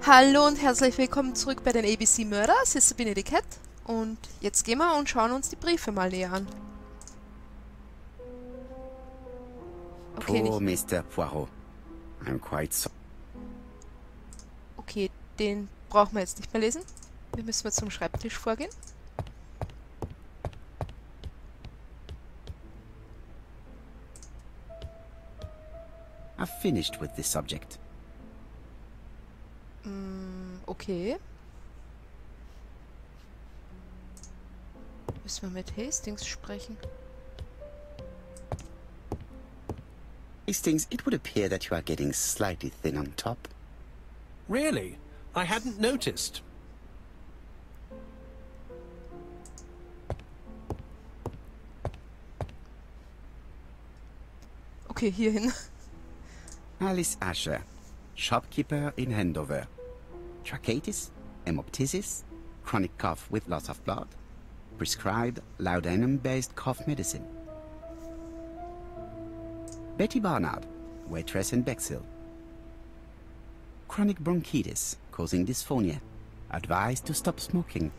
Hallo und herzlich willkommen zurück bei den ABC Murders. Hier ist Sabine die Cat und jetzt gehen wir und schauen uns die Briefe mal näher an. Okay, Poor nicht. Mr. Poirot. I'm quite so. Okay, den brauchen wir jetzt nicht mehr lesen. Wir müssen jetzt zum Schreibtisch vorgehen. I've finished with this subject. Okay. Müssen wir mit Hastings sprechen? Hastings, it would appear that you are getting slightly thin on top. Really? I hadn't noticed. Okay, hierhin. Alice Asher, shopkeeper in Andover. Tracheitis, hemoptysis, chronic cough with loss of blood. Prescribed laudanum-based cough medicine. Betty Barnard, waitress in Bexhill. Chronic bronchitis, causing dysphonia. Advised to stop smoking.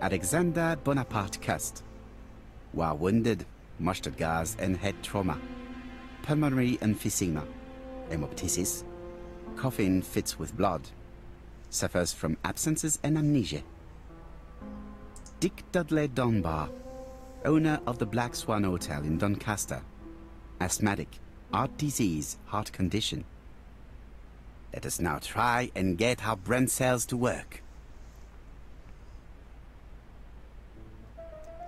Alexander Bonaparte Cust. War wounded, mustard gas and head trauma. Pulmonary emphysema. Hemoptysis. Coughing fits with blood. Suffers from absences and amnesia. Dick Dudley Dunbar, owner of the Black Swan Hotel in Doncaster. Asthmatic, heart disease, heart condition. Let us now try and get our brain cells to work.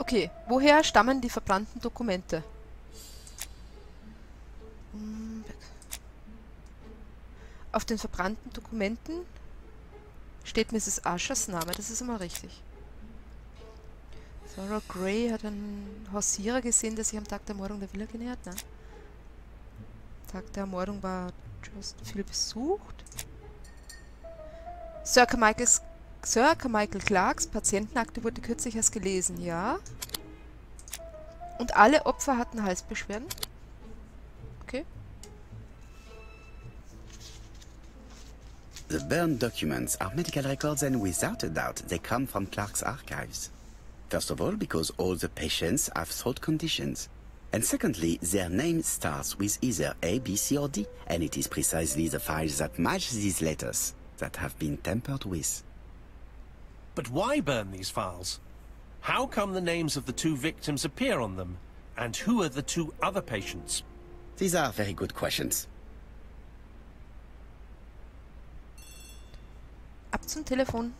Okay, woher stammen die verbrannten Dokumente? Auf den verbrannten Dokumenten steht Mrs. Ashers Name, das ist immer richtig. Sarah Gray hat einen Hausierer gesehen, der sich am Tag der Ermordung der Villa genähert. Nein. Tag der Ermordung war just viel besucht. Sir Carmichael Clarks Patientenakte wurde kürzlich erst gelesen, ja. Und alle Opfer hatten Halsbeschwerden. Okay. The burned documents are medical records and without a doubt they come from Clark's archives. First of all, because all the patients have throat conditions. And secondly, their name starts with either A, B, C or D, and it is precisely the files that match these letters that have been tampered with. But why burn these files? How come the names of the two victims appear on them? And who are the two other patients? These are very good questions. Ab zum Telefon.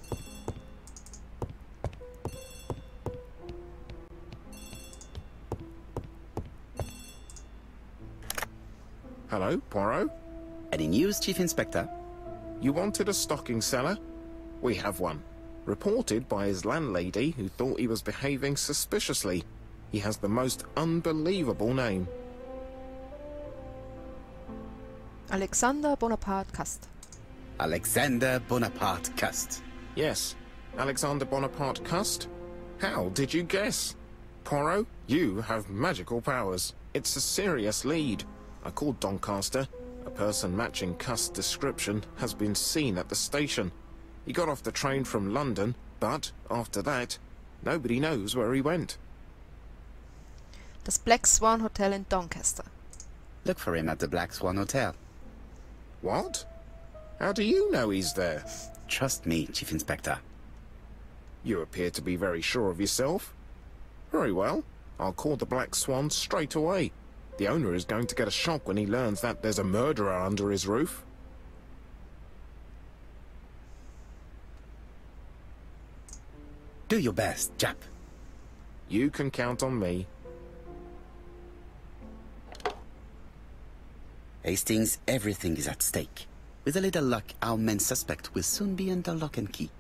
Hello, Poirot? Any news, Chief Inspector? You wanted a stocking seller? We have one. Reported by his landlady, who thought he was behaving suspiciously. He has the most unbelievable name. Alexander Bonaparte Cust. Alexander Bonaparte Cust. Yes, Alexander Bonaparte Cust? How did you guess? Poirot, you have magical powers. It's a serious lead. I called Doncaster. A person matching Cust's description has been seen at the station. He got off the train from London, but after that, nobody knows where he went. Das Black Swan Hotel in Doncaster. Look for him at the Black Swan Hotel. What? How do you know he's there? Trust me, Chief Inspector. You appear to be very sure of yourself. Very well. I'll call the Black Swan straight away. The owner is going to get a shock when he learns that there's a murderer under his roof. Do your best, Jap. You can count on me. Hastings, everything is at stake. With a little luck, our main suspect will soon be under lock and key.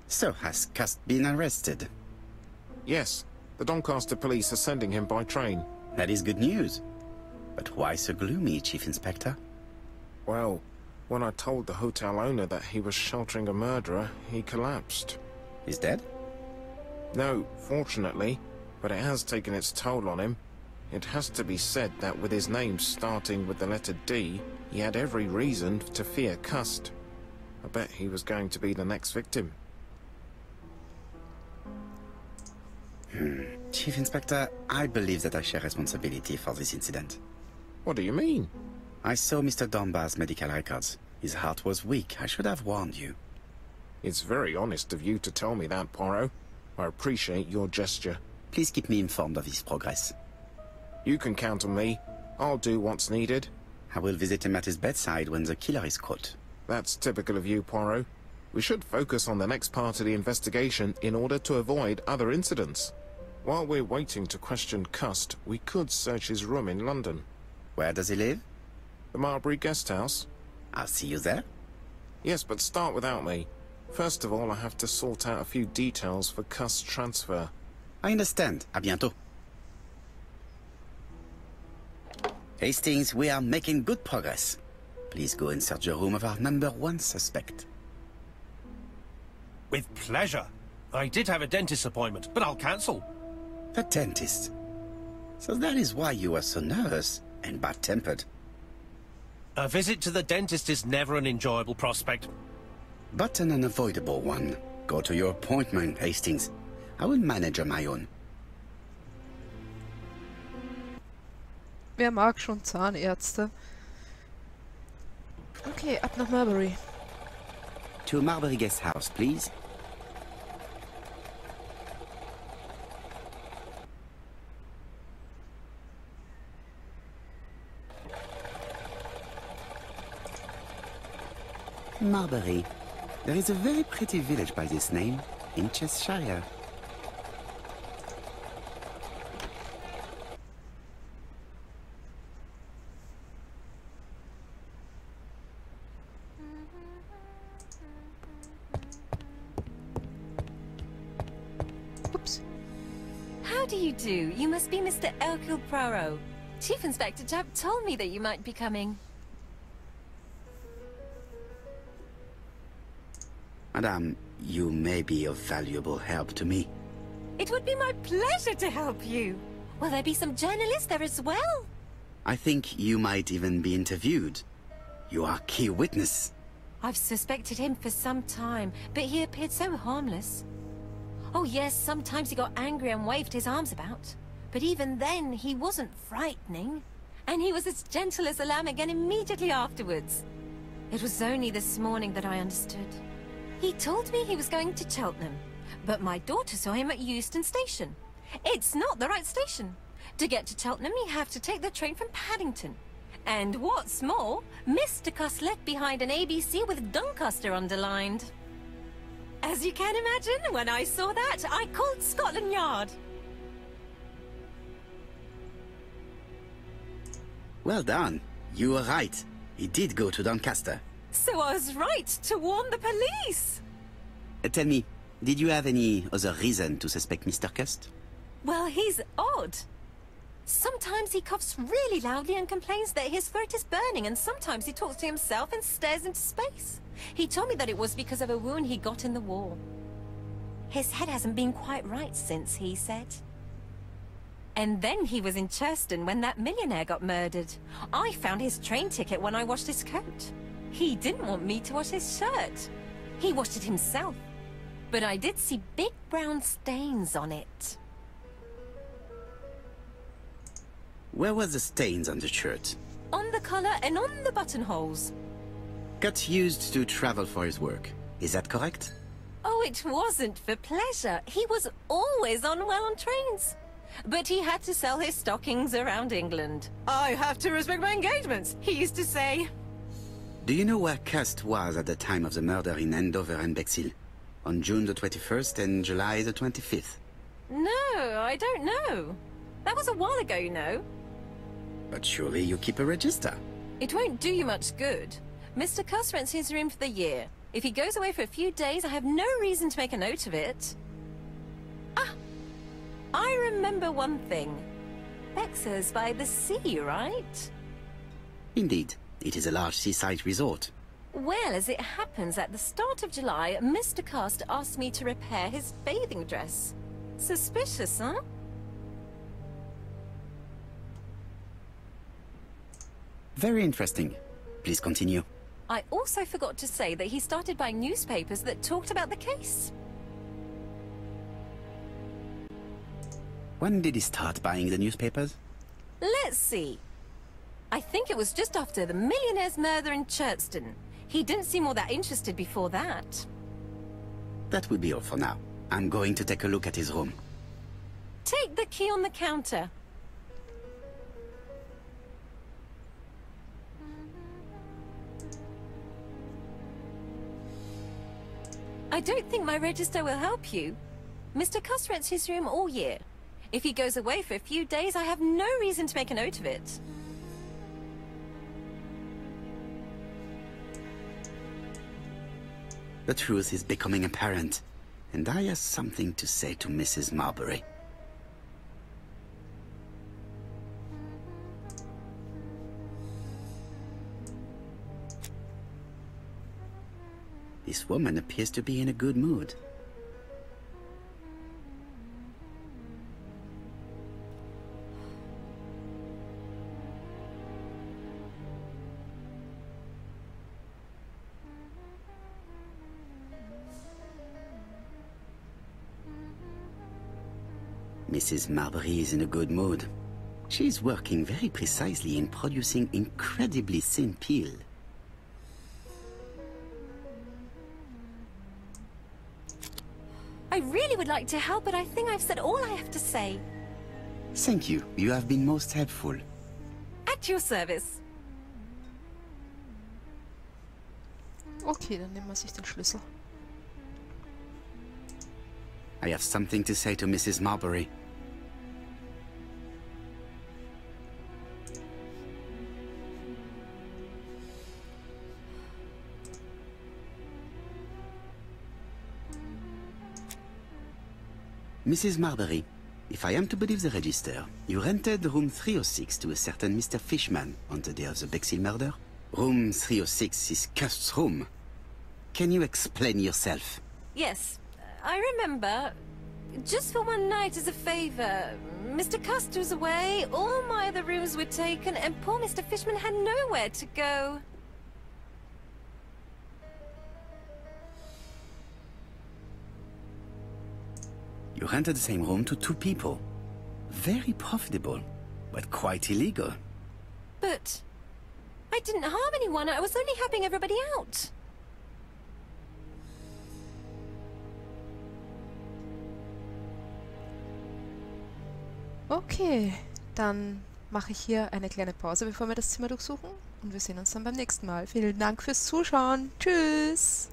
So, has Cust been arrested? Yes, the Doncaster police are sending him by train. That is good news. But why so gloomy, Chief Inspector? Well, when I told the hotel owner that he was sheltering a murderer, he collapsed. He's dead? No, fortunately, but it has taken its toll on him. It has to be said that with his name starting with the letter D, he had every reason to fear Cust. I bet he was going to be the next victim. Chief Inspector, I believe that I share responsibility for this incident. What do you mean? I saw Mr. Dunbar's medical records. His heart was weak. I should have warned you. It's very honest of you to tell me that, Poirot. I appreciate your gesture. Please keep me informed of his progress. You can count on me. I'll do what's needed. I will visit him at his bedside when the killer is caught. That's typical of you, Poirot. We should focus on the next part of the investigation in order to avoid other incidents. While we're waiting to question Cust, we could search his room in London. Where does he live? The Marbury Guest House? I'll see you there. Yes, but start without me. First of all, I have to sort out a few details for Cust's transfer. I understand. À bientôt. Hastings, we are making good progress. Please go and search the room of our #1 suspect. With pleasure. I did have a dentist appointment, but I'll cancel. The dentist. So that is why you were so nervous and bad-tempered. A visit to the dentist is never an enjoyable prospect. But an unavoidable one. Go to your appointment, Hastings. I will manage on my own. Wer mag schon Zahnärzte? Okay, ab nach Marbury. To Marbury Guest House, please. Marbury. There is a very pretty village by this name, in Cheshire. Oops. How do you do? You must be Mr. Hercule Poirot. Chief Inspector Japp told me that you might be coming. Madame, you may be of valuable help to me. It would be my pleasure to help you. Will there be some journalists there as well? I think you might even be interviewed. You are key witness. I've suspected him for some time, but he appeared so harmless. Oh yes, sometimes he got angry and waved his arms about. But even then, he wasn't frightening. And he was as gentle as a lamb again immediately afterwards. It was only this morning that I understood. He told me he was going to Cheltenham, but my daughter saw him at Euston Station. It's not the right station. To get to Cheltenham, you have to take the train from Paddington. And what's more, Mr. Cust left behind an ABC with Doncaster underlined. As you can imagine, when I saw that, I called Scotland Yard. Well done. You were right. He did go to Doncaster. So I was right to warn the police. Tell me, did you have any other reason to suspect Mr. Cust? Well, he's odd. Sometimes he coughs really loudly and complains that his throat is burning, and sometimes he talks to himself and stares into space. He told me that it was because of a wound he got in the war. His head hasn't been quite right since, he said. And then he was in Churston when that millionaire got murdered. I found his train ticket when I washed his coat. He didn't want me to wash his shirt. He washed it himself. But I did see big brown stains on it. Where were the stains on the shirt? On the collar and on the buttonholes. Cut used to travel for his work. Is that correct? Oh, it wasn't for pleasure. He was always unwell on trains. But he had to sell his stockings around England. I have to respect my engagements, he used to say. Do you know where Cust was at the time of the murder in Andover and Bexhill? On June the 21st and July the 25th? No, I don't know. That was a while ago, you know. But surely you keep a register. It won't do you much good. Mr. Cust rents his room for the year. If he goes away for a few days, I have no reason to make a note of it. Ah! I remember one thing. Bexhill by the sea, right? Indeed. It is a large seaside resort. Well, as it happens, at the start of July, Mr. Cust asked me to repair his bathing dress. Suspicious, huh? Very interesting. Please continue. I also forgot to say that he started buying newspapers that talked about the case. When did he start buying the newspapers? Let's see. I think it was just after the millionaire's murder in Chertston. He didn't seem all that interested before that. That will be all for now. I'm going to take a look at his room. Take the key on the counter. I don't think my register will help you. Mr. Cuss rents his room all year. If he goes away for a few days, I have no reason to make a note of it. The truth is becoming apparent, and I have something to say to Mrs. Marbury. This woman appears to be in a good mood. Mrs. Marbury is in a good mood. She's working very precisely in producing incredibly thin peel. I really would like to help, but I think I've said all I have to say. Thank you. You have been most helpful. At your service. Okay, dann nehmen wir sich den Schlüssel. I have something to say to Mrs. Marbury. Mrs. Marbury, if I am to believe the register, you rented room 306 to a certain Mr. Fishman on the day of the Bexhill murder. Room 306 is Cust's room. Can you explain yourself? Yes, I remember. Just for one night as a favor. Mr. Cust was away, all my other rooms were taken, and poor Mr. Fishman had nowhere to go. You rented the same room to two people. Very profitable, but quite illegal. But I didn't harm anyone. I was only helping everybody out. Okay, dann mache ich hier eine kleine Pause, bevor wir das Zimmer durchsuchen. Und wir sehen uns dann beim nächsten Mal. Vielen Dank fürs Zuschauen. Tschüss!